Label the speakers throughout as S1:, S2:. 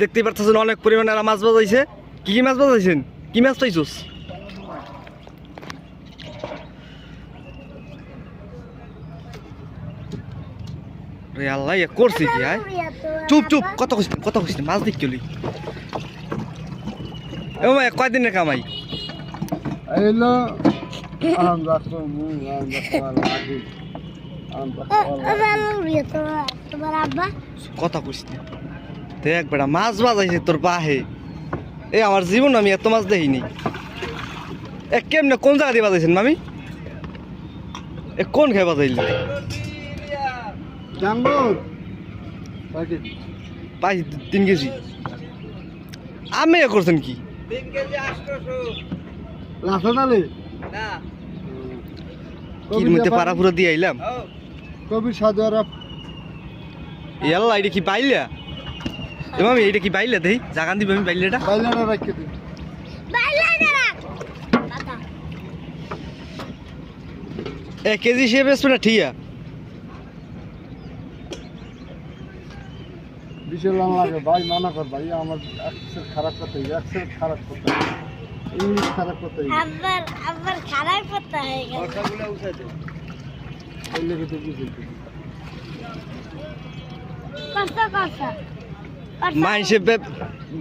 S1: দেখতে পাচ্ছেন অনেক পরিমাণে মাছ বাজাইছে। কি কি মাছ বাজাইছেন? কি মাছ পাইছস? রে আল্লাহ এ করছে কি? চুপ চুপ, কথা কইছিস মাছ দেখ চলি। ও ভাই কয়দিনের কামাই?
S2: এলো
S1: কথা কইস না। দেখ বেটা মাছ বাজাইছে তোর বাহে। এ আমার জীবন আমি এত মাছ দেখিনি। এ কেমনে কোন জায়গা দিয়ে বাজাইছেন মামি? এ কোন খেয়ে বাজাইলি? পাই 3 কেজি। আমি এ করছেন কি?
S2: 3 কেজি 800 লাফানালে না
S1: কির মধ্যে পাড়া পুরো দিয়ে আইলাম।
S2: কবির সাদারা
S1: ইয়াল্লা এটা কি পাইলা? এ মামি এটা কি পাইলা? দেই জাগান দিবে আমি পাইলাটা।
S2: বাইলাটা রাখকে দিই।
S3: বাইলাটা রাখ দাদা।
S1: 1 কেজি হিসেবে বেচছো না ঠিয়া?
S2: বিশাল লাগে ভাই, মানা কর ভাই, আমার অ্যাক্সেস খারাপ করতে হবে, অ্যাক্সেস খারাপ করতে হবে, ইংলিশ খারাপ করতে হবে।
S3: আবার খারাপ করতে হয় গেল।
S2: কথাগুলো উঠাইতে এই লেগে তো বুঝিস
S3: কষ্ট
S1: মাইসে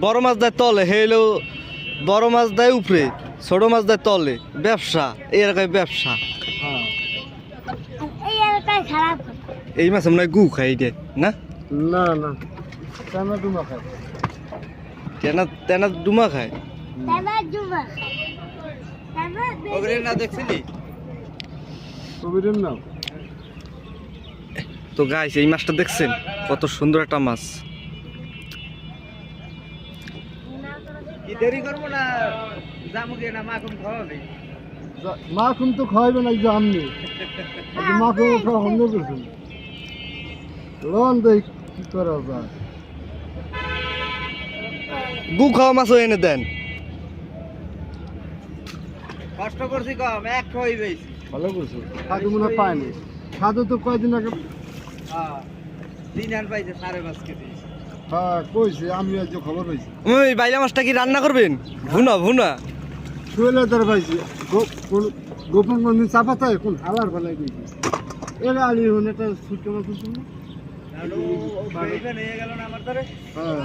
S1: বড় মাছ দেয় তলে, হেলো বড় মাছ দেয় উপরে, ছোট মাছ দেয় তলে। ব্যবসা এরকম ব্যবসা।
S2: হ্যাঁ
S3: এই এলাকায় খারাপ কথা।
S1: এই মাছ আমরা গু খাই এটা না?
S2: না না টানা ডুমা খায়,
S1: তেনা তেনা ডুমা খায়।
S3: দাদা জুবা দাদা
S1: ওগরে না দেখছিলি?
S2: কবিরের নাম
S1: তো গাইস এই মাছটা দেখছেন কত সুন্দর একটা মাছ।
S4: কি দেরি করবো না, জামু গিয়ে না মাখন খাওয়াবে।
S2: মাখন তো খাওয়াবে না, যে আমনি মাখন খাওয়া হন্দ করছেন লোন দেয় কি করা যায়।
S1: গু খাওয়া মাছও এনে দেন।
S4: কষ্ট করছি কম, এক হয়ে গেছি।
S2: ভালো করছো, সাধু মনে হয় পায়নি। সাধু তো কয়দিন আগে
S4: হ্যাঁ 3 আন পাইছে 5.5 কেজি।
S2: হ্যাঁ কইছে, আমি আজ খবর পাইছি।
S1: ওই বাইলা মাছটা কি রান্না করবেন? ভুনা ভুনা
S2: শুয়েলে তার পাইছি গোপন মন্দির চাপাতে কোন হালার ফেলাই দিয়েছি। এর আলি হন একটা ছোট্ট মাছ ছিল না?
S4: আলু বেইবে নিয়ে গেল না আমার ধরে।
S2: হ্যাঁ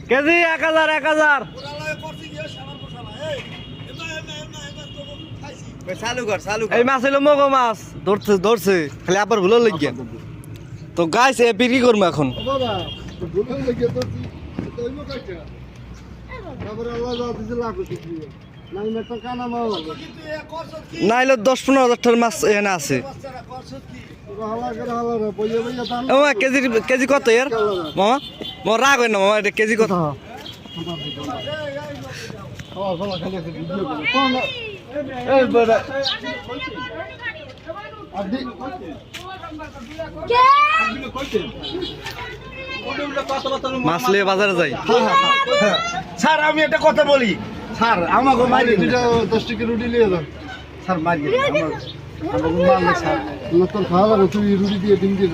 S1: কেজি 1000 1000।
S4: চালু কর
S1: এই মাছ হলো মগো মাছ, ধরছে খালি আবার ভুলো লাগিয়া। তো গাইস এ বিক্রি করবো এখন।
S2: বাবা ভুলে লেগে তো তুই কাটছে তারপরে আল্লাহ যা দিছে লাখ দিয়ে নাই না তো কানা মাও
S1: নাইলে 10-15 হাজার টাকার মাছ এখানে আছে।
S2: হালা করে হালা রে বইয়ে বইয়ে দাম।
S1: ও কেজি কত এর মামা? মামা রাগ হয় না মামা, এটা কেজি কত?
S2: খাওয়া খাওয়া খালি একটা ভিডিও করে কোন এই বড় আদি
S1: মাছ লিয়ে বাজারে যাই।
S4: স্যার আমি একটা কথা বলি,
S2: স্যার আমাকে মারি দুটো 10 টাকা রুটি নিয়ে যান স্যার, মারি আমার মারলে স্যার নতুন খাওয়া লাগে, তুই রুটি দিয়ে ডিম দিয়ে